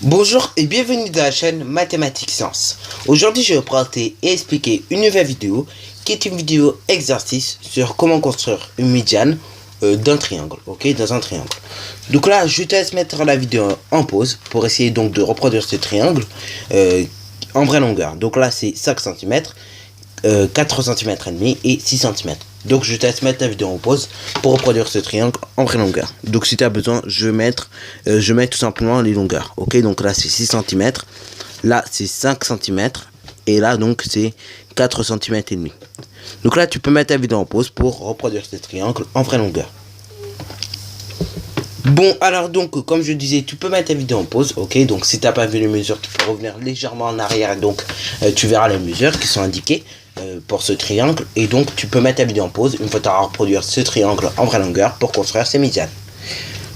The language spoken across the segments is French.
Bonjour et bienvenue dans la chaîne Mathématiques Sciences. Aujourd'hui je vais vous présenter et expliquer une nouvelle vidéo qui est une vidéo exercice sur comment construire une médiane d'un triangle, ok, dans un triangle. Donc là je te laisse mettre la vidéo en pause pour essayer donc de reproduire ce triangle en vraie longueur. Donc là c'est 5 cm, 4 cm et demi et 6 cm. Donc je te laisse mettre la vidéo en pause pour reproduire ce triangle en vraie longueur. Donc si tu as besoin, je mets tout simplement les longueurs. Ok, donc là c'est 6 cm, là c'est 5 cm et là donc c'est 4 cm et demi. Donc là tu peux mettre la vidéo en pause pour reproduire ce triangle en vraie longueur. Bon, alors donc comme je disais, tu peux mettre ta vidéo en pause, ok. Donc si tu n'as pas vu les mesures, tu peux revenir légèrement en arrière, donc tu verras les mesures qui sont indiquées pour ce triangle. Et donc tu peux mettre ta vidéo en pause une fois que tu auras reproduire ce triangle en vraie longueur pour construire ces médianes.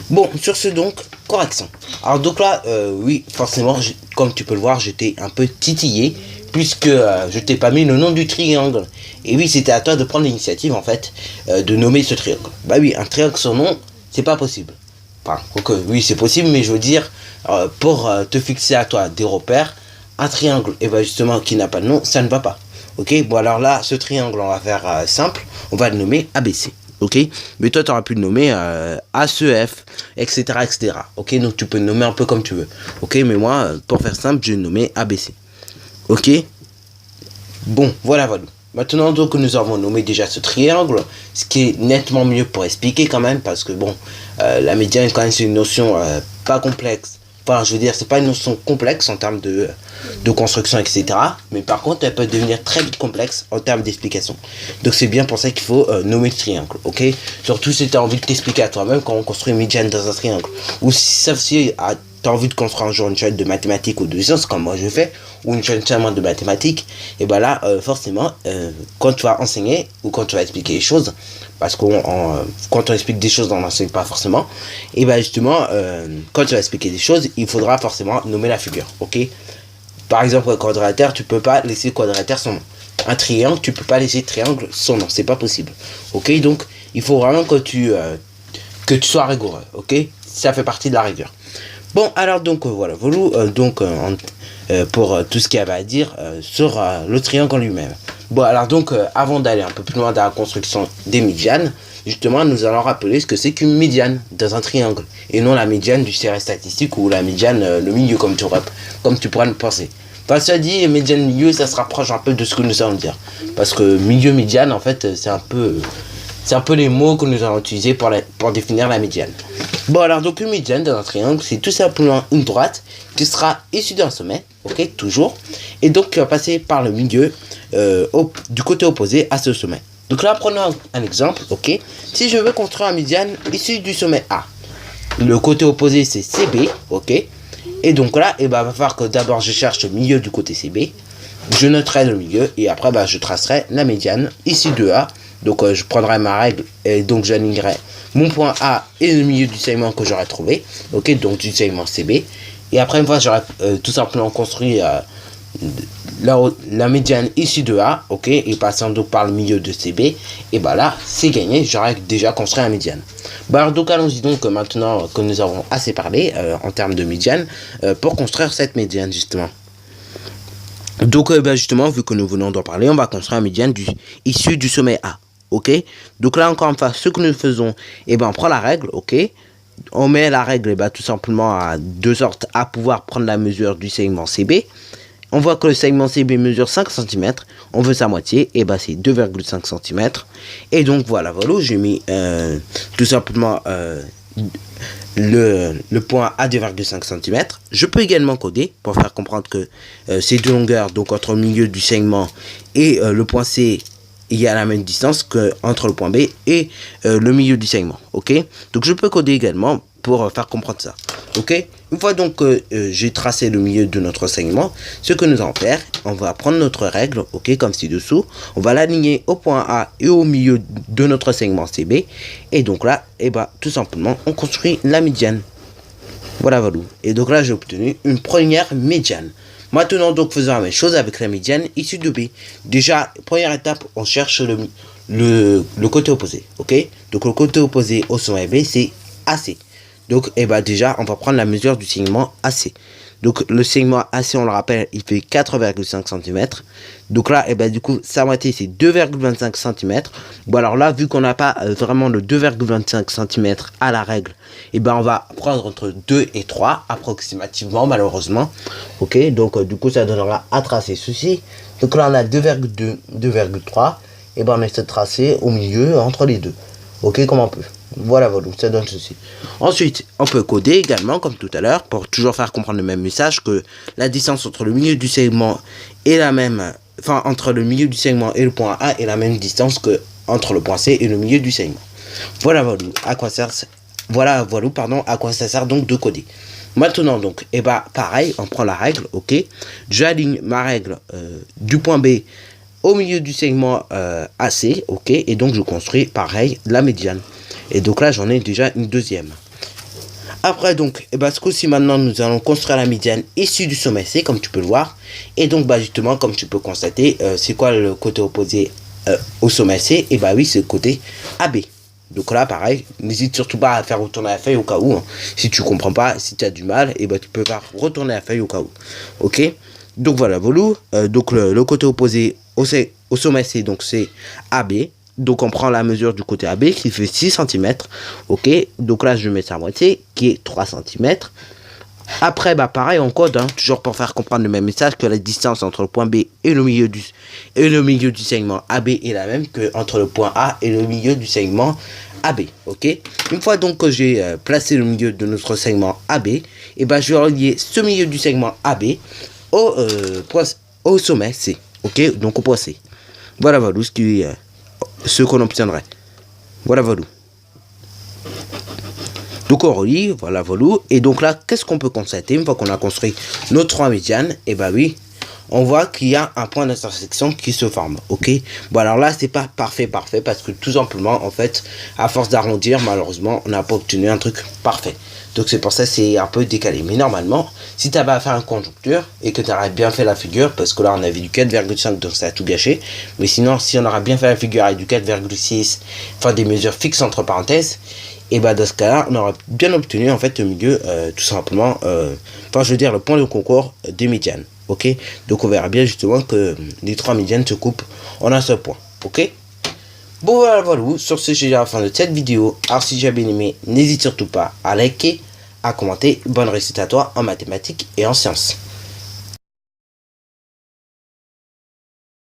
Bon, sur ce donc, correction. Alors donc là, oui, forcément, comme tu peux le voir, j'étais un peu titillé puisque je t'ai pas mis le nom du triangle. Et oui, c'était à toi de prendre l'initiative en fait de nommer ce triangle. Bah oui, un triangle sans nom, c'est pas possible. Enfin, ok, oui, c'est possible, mais je veux dire, pour te fixer à toi des repères, un triangle, et ben justement, qui n'a pas de nom, ça ne va pas. Ok, bon alors là, ce triangle, on va faire simple, on va le nommer ABC. Ok, mais toi, tu aurais pu le nommer ACEF, etc., etc. Ok, donc tu peux le nommer un peu comme tu veux. Ok, mais moi, pour faire simple, je vais le nommer ABC. Ok, bon, voilà. Maintenant donc nous avons nommé déjà ce triangle, ce qui est nettement mieux pour expliquer quand même, parce que bon, la médiane quand même c'est une notion pas complexe. Enfin je veux dire c'est pas une notion complexe en termes de construction etc. Mais par contre elle peut devenir très vite complexe en termes d'explication. Donc c'est bien pour ça qu'il faut nommer le triangle, ok. Surtout si tu as envie de t'expliquer à toi-même quand on construit une médiane dans un triangle. Ou sauf si tu as envie de construire un jour une chaîne de mathématiques ou de sciences comme moi je fais, ou une chaîne seulement de mathématiques, et ben là forcément quand tu vas enseigner ou quand tu vas expliquer les choses, parce que quand on explique des choses on n'enseigne pas forcément, et ben justement quand tu vas expliquer des choses il faudra forcément nommer la figure, ok. Par exemple un quadrilatère tu peux pas laisser quadrilatère son nom, un triangle tu peux pas laisser triangle son nom, c'est pas possible, ok. Donc il faut vraiment que tu sois rigoureux, ok, ça fait partie de la rigueur. Bon alors donc voilà pour tout ce qu'il y avait à dire sur le triangle en lui-même. Bon alors donc avant d'aller un peu plus loin dans la construction des médianes, justement nous allons rappeler ce que c'est qu'une médiane dans un triangle et non la médiane du CR statistique ou la médiane le milieu comme tu pourrais le penser. Enfin ça dit médiane milieu, ça se rapproche un peu de ce que nous allons dire, parce que milieu médiane en fait c'est un peu les mots que nous allons utiliser pour définir la médiane. Bon alors donc une médiane dans un triangle c'est tout simplement une droite qui sera issue d'un sommet, ok, toujours, et donc qui va passer par le milieu du côté opposé à ce sommet. Donc là prenons un exemple, ok. Si je veux construire une médiane issue du sommet A, le côté opposé c'est CB, ok. Et donc là il va falloir que d'abord je cherche le milieu du côté CB, je noterai le milieu et après je tracerai la médiane issue de A. Donc je prendrai ma règle et donc j'alignerai mon point A et le milieu du segment que j'aurai trouvé, ok, donc du segment CB. Et après une fois j'aurai tout simplement construit la médiane issue de A, ok, et passant donc par le milieu de CB, et bah là c'est gagné, j'aurai déjà construit la médiane. Bah alors donc allons-y donc maintenant que nous avons assez parlé en termes de médiane pour construire cette médiane justement. Donc justement vu que nous venons d'en parler, on va construire la médiane issue du sommet A. Ok, donc là encore une fois ce que nous faisons, on prend la règle, ok, on met la règle tout simplement de sorte à pouvoir prendre la mesure du segment CB. On voit que le segment CB mesure 5 cm, on veut sa moitié, et c'est 2,5 cm. Et donc voilà, j'ai mis tout simplement le point à 2,5 cm. Je peux également coder pour faire comprendre que ces deux longueurs, donc entre le milieu du segment et le point C, il y a la même distance que entre le point B et le milieu du segment, ok. Donc je peux coder également pour faire comprendre ça, ok. Une fois donc que j'ai tracé le milieu de notre segment, ce que nous allons faire, on va prendre notre règle, ok, comme ci-dessous, on va l'aligner au point A et au milieu de notre segment CB, et donc là, tout simplement, on construit la médiane. Voilà. Et donc là, j'ai obtenu une première médiane. Maintenant, donc, faisons la même chose avec la médiane issue de B. Déjà, première étape, on cherche le côté opposé, ok. Donc, le côté opposé au sommet B, c'est AC. Donc, déjà, on va prendre la mesure du segment AC. Donc le segment AC, on le rappelle, il fait 4,5 cm. Donc là, et ben du coup, sa moitié c'est 2,25 cm. Bon alors là, vu qu'on n'a pas vraiment le 2,25 cm à la règle, et ben on va prendre entre 2 et 3 approximativement, malheureusement. Ok, donc du coup ça donnera à tracer ceci. Donc là on a 2,2, 2,3. Et ben on essaie de tracer au milieu entre les deux. Ok, comme on peut. Voilà, voilà, ça donne ceci. Ensuite, on peut coder également, comme tout à l'heure, pour toujours faire comprendre le même message, que la distance entre le milieu du segment est la même, enfin, entre le milieu du segment et le point A est la même distance que entre le point C et le milieu du segment. Voilà, voilà, à quoi sert, voilà, voilà, pardon, à quoi ça sert donc de coder. Maintenant, donc, et bah, pareil, on prend la règle, ok. J'aligne ma règle du point B au milieu du segment AC, ok, et donc je construis pareil la médiane. Et donc là, j'en ai déjà une deuxième. Après, donc, et bah, ce coup-ci, maintenant, nous allons construire la médiane issue du sommet C, comme tu peux le voir. Et donc, bah, justement, comme tu peux constater, c'est quoi le côté opposé au sommet C? Et bah oui, c'est le côté AB. Donc là, pareil, n'hésite surtout pas à faire retourner la feuille au cas où. Hein. Si tu comprends pas, si tu as du mal, et bah, tu peux faire retourner la feuille au cas où. Ok? Donc voilà, Volou. Donc le côté opposé au sommet C, donc c'est AB. Donc on prend la mesure du côté AB qui fait 6 cm. Ok, donc là je vais mettre sa moitié qui est 3 cm. Après, bah pareil, on code, hein, toujours pour faire comprendre le même message, que la distance entre le point B et le milieu du segment AB est la même que entre le point A et le milieu du segment AB. Ok, une fois donc que j'ai placé le milieu de notre segment AB, et bah je vais relier ce milieu du segment AB au sommet C. Ok, donc au point C. Voilà, voilà ce qu'on obtiendrait. Voilà, voilà. Donc on relie, voilà, voilà. Et donc là, qu'est-ce qu'on peut constater une fois qu'on a construit nos trois médianes? Et bah oui, on voit qu'il y a un point d'intersection qui se forme. Ok. Bon alors là, c'est pas parfait parce que tout simplement, en fait, à force d'arrondir, malheureusement, on n'a pas obtenu un truc parfait. Donc c'est pour ça c'est un peu décalé. Mais normalement, si tu avais à faire une conjoncture et que tu aurais bien fait la figure, parce que là on avait du 4,5 donc ça a tout gâché. Mais sinon, si on aurait bien fait la figure avec du 4,6, enfin des mesures fixes entre parenthèses, et bah dans ce cas-là, on aurait bien obtenu en fait le milieu tout simplement, enfin je veux dire le point de concours des médianes. Ok, donc on verra bien justement que les trois médianes se coupent en un seul point. Ok. Bon voilà, voilà, sur ce j'ai la fin de cette vidéo. Alors si j'ai bien aimé, n'hésite surtout pas à liker, à commenter. Bonne réussite à toi en mathématiques et en sciences.